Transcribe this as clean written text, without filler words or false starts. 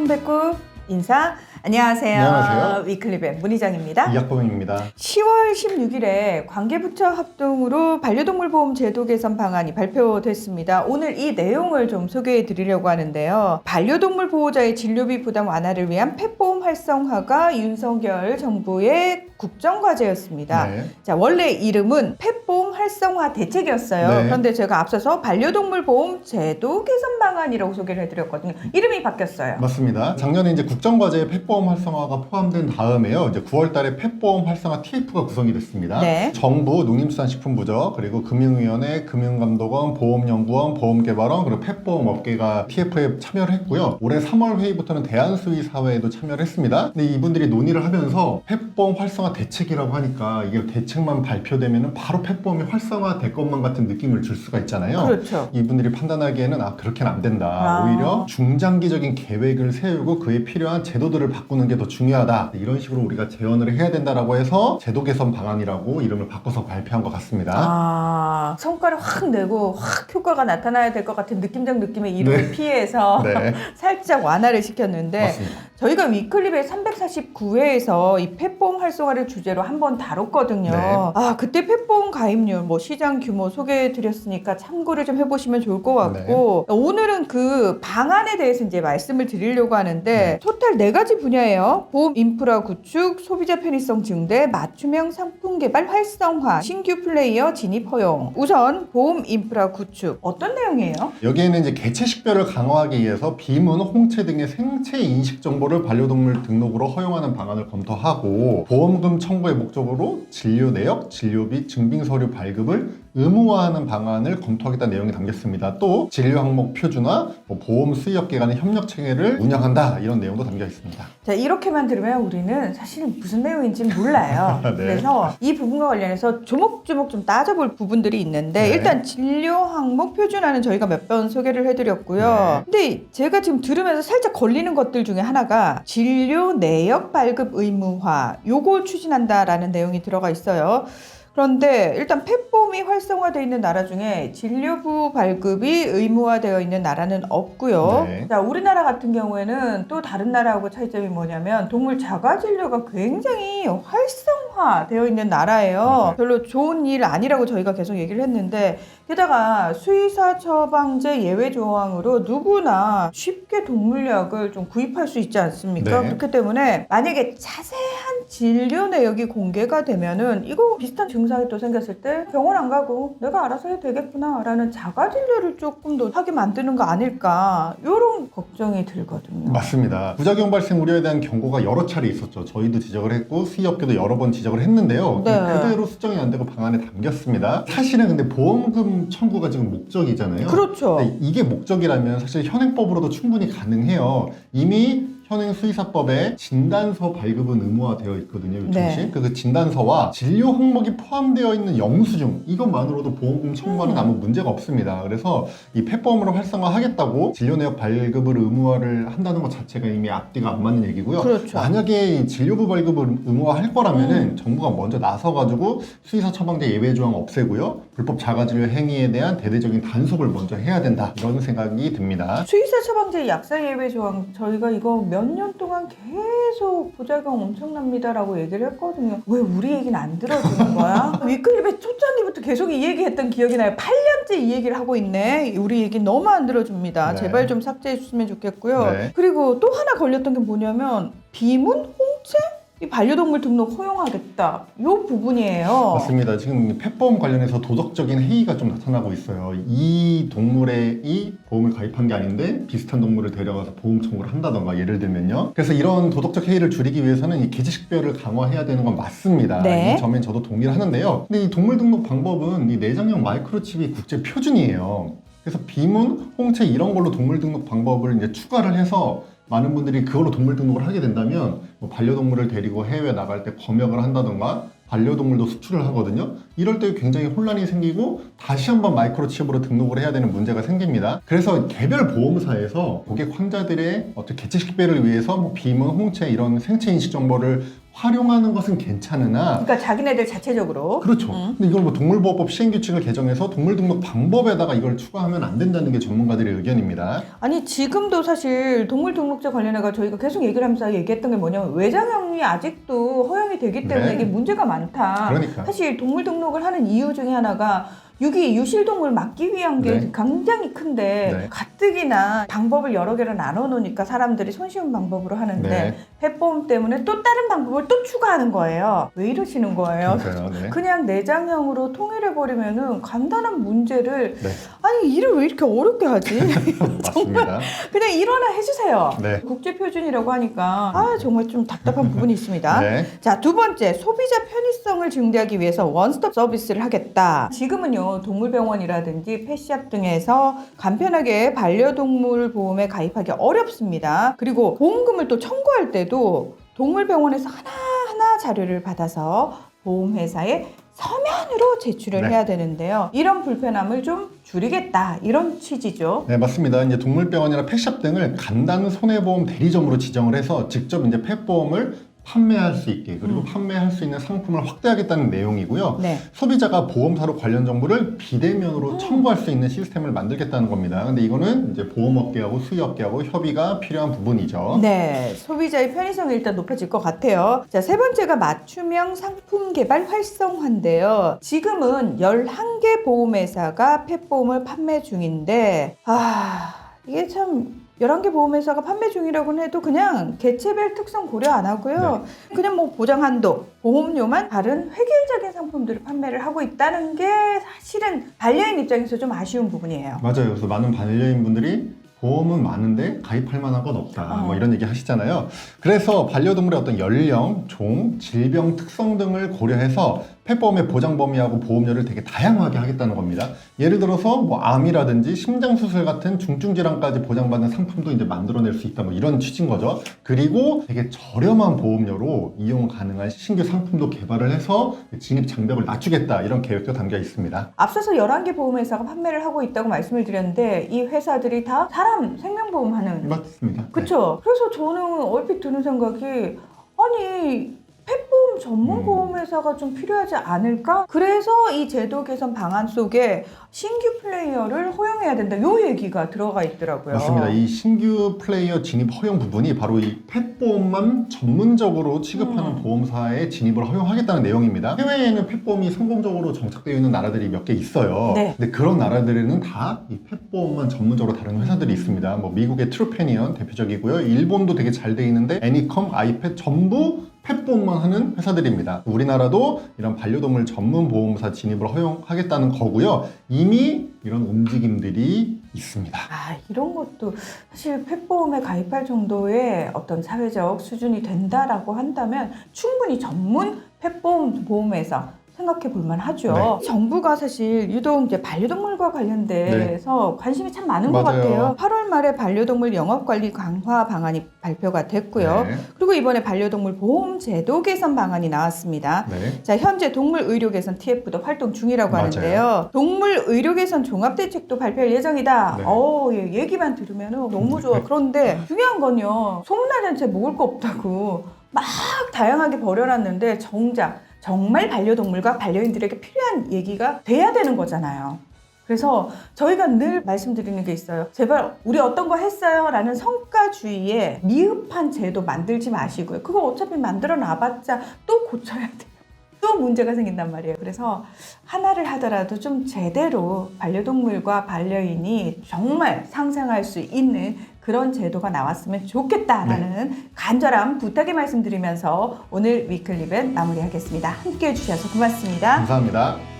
뱉고 인사. 안녕하세요. 안녕하세요. 위클리백 문희정입니다. 이학범입니다. 10월 16일에 관계부처 합동으로 반려동물 보험 제도 개선 방안이 발표됐습니다. 오늘 이 내용을 좀 소개해 드리려고 하는데요. 반려동물 보호자의 진료비 부담 완화를 위한 펫보험 활성화가 윤석열 정부의 국정과제였습니다. 네. 자, 원래 이름은 펫보험 활성화 대책이었어요. 네. 그런데 제가 앞서서 반려동물 보험 제도 개선 방안이라고 소개를 해드렸거든요. 이름이 바뀌었어요. 맞습니다. 작년에 이제 국정과제에 펫보험 활성화가 포함된 다음에요. 이제 9월달에 펫보험 활성화 TF가 구성이 됐습니다. 네. 정부, 농림수산식품부죠. 그리고 금융위원회, 금융감독원, 보험연구원, 보험개발원, 그리고 펫보험 업계가 TF에 참여를 했고요. 올해 3월 회의부터는 대한수의사회에도 참여를 했습니다. 근데 이분들이 논의를 하면서 펫보험 활성화 대책이라고 하니까 이게 대책만 발표되면 바로 펫보험이 활성화될 것만 같은 느낌을 줄 수가 있잖아요. 그렇죠. 이분들이 판단하기에는 그렇게는 안 된다. 오히려 중장기적인 계획을 세우고 그에 필요한 제도들을 바꾸는 게 더 중요하다. 이런 식으로 우리가 제언을 해야 된다라고 해서 제도 개선 방안이라고 이름을 바꿔서 발표한 것 같습니다. 성과를 확 내고 확 효과가 나타나야 될 것 같은 느낌적 느낌의 이름을 피해서 네. 살짝 완화를 시켰는데 맞습니다. 저희가 위클립의 349회에서 이 펫보험 활성화를 주제로 한번 다뤘거든요. 네. 그때 펫보험 가입률, 시장 규모 소개해드렸으니까 참고를 좀 해보시면 좋을 것 같고 오늘은 그 방안에 대해서 이제 말씀을 드리려고 하는데 토탈 4가지 분야예요. 보험 인프라 구축, 소비자 편의성 증대, 맞춤형 상품 개발 활성화, 신규 플레이어 진입 허용. 우선 보험 인프라 구축 어떤 내용이에요? 여기에는 이제 개체 식별을 강화하기 위해서 비문, 홍채 등의 생체 인식 정보를 반려동물 등록으로 허용하는 방안을 검토하고 보험금 청구의 목적으로 진료 내역, 진료비, 증빙 서류 발급을 의무화하는 방안을 검토하겠다는 내용이 담겼습니다. 또 진료 항목 표준화, 보험 수의업계 간의 협력 체계를 운영한다 이런 내용도 담겨 있습니다. 자, 이렇게만 들으면 우리는 사실은 무슨 내용인지 몰라요. 네. 그래서 이 부분과 관련해서 조목조목 좀 따져볼 부분들이 있는데 네. 일단 진료 항목 표준화는 저희가 몇 번 소개를 해드렸고요. 근데 제가 지금 들으면서 살짝 걸리는 것들 중에 하나가 진료 내역 발급 의무화 요걸 추진한다라는 내용이 들어가 있어요. 그런데 일단 펫보험이 활성화되어 있는 나라 중에 진료부 발급이 의무화되어 있는 나라는 없고요. 네. 자, 우리나라 같은 경우에는 또 다른 나라하고 차이점이 뭐냐면 동물 자가 진료가 굉장히 활성화되어 있는 나라예요. 별로 좋은 일 아니라고 저희가 계속 얘기를 했는데 게다가 수의사 처방제 예외 조항으로 누구나 쉽게 동물약을 좀 구입할 수 있지 않습니까? 네. 그렇기 때문에 만약에 자세한 진료 내역이 공개가 되면은 이거 비슷한 증상이 또 생겼을 때 병원 안 가고 내가 알아서 해도 되겠구나 라는 자가 진료를 조금 더 하게 만드는 거 아닐까 이런 걱정이 들거든요. 맞습니다. 부작용 발생 우려에 대한 경고가 여러 차례 있었죠. 저희도 지적을 했고 수의업계도 여러 번 지적을 했는데요. 네. 그대로 수정이 안 되고 방안에 담겼습니다. 사실은 근데 보험금 청구가 지금 목적이잖아요. 그렇죠. 근데 이게 목적이라면 사실 현행법으로도 충분히 가능해요. 이미 현행 수의사법에 진단서 발급은 의무화되어 있거든요. 요청시. 그 진단서와 진료 항목이 포함되어 있는 영수증 이것만으로도 보험금 청구하는 아무 문제가 없습니다. 그래서 이 펫보험으로 활성화하겠다고 진료 내역 발급을 의무화를 한다는 것 자체가 이미 앞뒤가 안 맞는 얘기고요. 그렇죠. 만약에 이 진료부 발급을 의무화할 거라면은 정부가 먼저 나서가지고 수의사 처방제 예외 조항 없애고요. 불법 자가진료 행위에 대한 대대적인 단속을 먼저 해야 된다. 이런 생각이 듭니다. 수의사 처방제 약사 예외 조항 저희가 이거 몇 년 동안 계속 부작용 엄청납니다라고 얘기를 했거든요. 왜 우리 얘기는 안 들어주는 거야? 위클립의 초창기부터 계속 이 얘기했던 기억이 나요. 8년째 이 얘기를 하고 있네. 우리 얘기 너무 안 들어줍니다. 네. 제발 좀 삭제해 주시면 좋겠고요. 네. 그리고 또 하나 걸렸던 게 뭐냐면 비문, 홍채? 이 반려동물 등록 허용하겠다. 이 부분이에요. 맞습니다. 지금 펫보험 관련해서 도덕적인 해이가 좀 나타나고 있어요. 이 동물에 이 보험을 가입한 게 아닌데 비슷한 동물을 데려가서 보험 청구를 한다던가 예를 들면요. 그래서 이런 도덕적 해이를 줄이기 위해서는 이 개체식별을 강화해야 되는 건 맞습니다. 네. 이 점엔 저도 동의를 하는데요. 근데 이 동물 등록 방법은 이 내장형 마이크로칩이 국제 표준이에요. 그래서 비문, 홍채 이런 걸로 동물 등록 방법을 이제 추가를 해서 많은 분들이 그걸로 동물 등록을 하게 된다면 반려동물을 데리고 해외 나갈 때 검역을 한다던가 반려동물도 수출을 하거든요. 이럴 때 굉장히 혼란이 생기고 다시 한번 마이크로칩으로 등록을 해야 되는 문제가 생깁니다. 그래서 개별 보험사에서 고객 환자들의 어떤 개체 식별을 위해서 비문, 홍채 이런 생체 인식 정보를 활용하는 것은 괜찮으나 그러니까 자기네들 자체적으로. 그렇죠. 근데 이걸 뭐 동물보호법 시행규칙을 개정해서 동물등록 방법에다가 이걸 추가하면 안 된다는 게 전문가들의 의견입니다. 아니 지금도 사실 동물등록제 관련해가 저희가 계속 얘기를 하면서 얘기했던 게 뭐냐면 외장형이 아직도 허용이 되기 때문에 네. 이게 문제가 많다. 그러니까. 사실 동물등록을 하는 이유 중에 하나가 유기유실동물 막기 위한 게 네. 굉장히 큰데 네. 가뜩이나 방법을 여러 개로 나눠 놓으니까 사람들이 손쉬운 방법으로 하는데 네. 폐보험 때문에 또 다른 방법을 또 추가하는 거예요. 왜 이러시는 거예요? 그러니까요. 네. 그냥 내장형으로 통일해버리면은 간단한 문제를 네. 아니 일을 왜 이렇게 어렵게 하지? 맞습니다. 그냥 일어나 해주세요. 네. 국제표준이라고 하니까 정말 좀 답답한 부분이 있습니다. 네. 자, 두 번째, 소비자 편의성을 증대하기 위해서 원스톱 서비스를 하겠다. 지금은요 동물병원이라든지 펫샵 등에서 간편하게 반려동물 보험에 가입하기 어렵습니다. 그리고 보험금을 또 청구할 때도 동물병원에서 하나하나 자료를 받아서 보험회사에 서면으로 제출을 네. 해야 되는데요. 이런 불편함을 좀 줄이겠다, 이런 취지죠. 네, 맞습니다. 이제 동물병원이나 펫샵 등을 간단 손해보험 대리점으로 지정을 해서 직접 이제 펫보험을 판매할 수 있게, 그리고 판매할 수 있는 상품을 확대하겠다는 내용이고요. 네. 소비자가 보험사로 관련 정보를 비대면으로 첨부할 수 있는 시스템을 만들겠다는 겁니다. 근데 이거는 이제 보험업계하고 수의업계하고 협의가 필요한 부분이죠. 네, 소비자의 편의성이 일단 높아질 것 같아요. 자, 세 번째가 맞춤형 상품 개발 활성화인데요. 지금은 11개 보험회사가 펫보험을 판매 중인데, 이게 참 11개 보험회사가 판매 중이라고는 해도 그냥 개체별 특성 고려 안 하고요. 그냥 뭐 보장 한도, 보험료만 다른 획일적인 상품들을 판매를 하고 있다는 게 사실은 반려인 입장에서 좀 아쉬운 부분이에요. 맞아요. 그래서 많은 반려인분들이 보험은 많은데 가입할 만한 건 없다. 뭐 이런 얘기 하시잖아요. 그래서 반려동물의 어떤 연령, 종, 질병 특성 등을 고려해서 펫보험의 보장 범위하고 보험료를 되게 다양하게 하겠다는 겁니다. 예를 들어서 뭐 암이라든지 심장수술 같은 중증 질환까지 보장받는 상품도 이제 만들어낼 수 있다. 뭐 이런 취지인 거죠. 그리고 되게 저렴한 보험료로 이용 가능한 신규 상품도 개발을 해서 진입 장벽을 낮추겠다. 이런 계획도 담겨 있습니다. 앞서서 11개 보험회사가 판매를 하고 있다고 말씀을 드렸는데 이 회사들이 다 사람 생명보험 하는 맞습니다. 그렇죠. 그래서 저는 얼핏 드는 생각이 아니 펫보험 전문 보험회사가 좀 필요하지 않을까? 그래서 이 제도 개선 방안 속에 신규 플레이어를 허용해야 된다. 요 얘기가 들어가 있더라고요. 맞습니다. 이 신규 플레이어 진입 허용 부분이 바로 이 펫보험만 전문적으로 취급하는 보험사의 진입을 허용하겠다는 내용입니다. 해외에는 펫보험이 성공적으로 정착되어 있는 나라들이 몇 개 있어요. 네. 근데 그런 나라들에는 다 이 펫보험만 전문적으로 다루는 회사들이 있습니다. 뭐 미국의 트루페니언 대표적이고요. 일본도 되게 잘 돼 있는데 애니컴, 아이펫 전부 펫보험만 하는 회사들입니다. 우리나라도 이런 반려동물 전문 보험사 진입을 허용하겠다는 거고요. 이미 이런 움직임들이 있습니다. 이런 것도 사실 펫보험에 가입할 정도의 어떤 사회적 수준이 된다라고 한다면 충분히 전문 펫보험 보험회사 생각해 볼 만하죠. 네. 정부가 사실 유독 이제 반려동물과 관련돼서 관심이 참 많은 것 같아요. 8월 말에 반려동물 영업관리 강화 방안이 발표가 됐고요. 네. 그리고 이번에 반려동물 보험 제도 개선 방안이 나왔습니다. 네. 자, 현재 동물 의료 개선 TF도 활동 중이라고 맞아요. 하는데요. 동물 의료 개선 종합 대책도 발표할 예정이다. 네. 얘기만 들으면 너무 좋아. 그런데 중요한 건요. 소문나는 채 먹을 거 없다고 막 다양하게 버려놨는데 정말 반려동물과 반려인들에게 필요한 얘기가 돼야 되는 거잖아요. 그래서 저희가 늘 말씀드리는 게 있어요. 제발 우리 어떤 거 했어요? 라는 성과주의에 미흡한 제도 만들지 마시고요. 그거 어차피 만들어 놔봤자 또 고쳐야 돼요. 또 문제가 생긴단 말이에요. 그래서 하나를 하더라도 좀 제대로 반려동물과 반려인이 정말 상생할 수 있는 그런 제도가 나왔으면 좋겠다라는 간절한 부탁의 말씀드리면서 오늘 위클립은 마무리하겠습니다. 함께해 주셔서 고맙습니다. 감사합니다.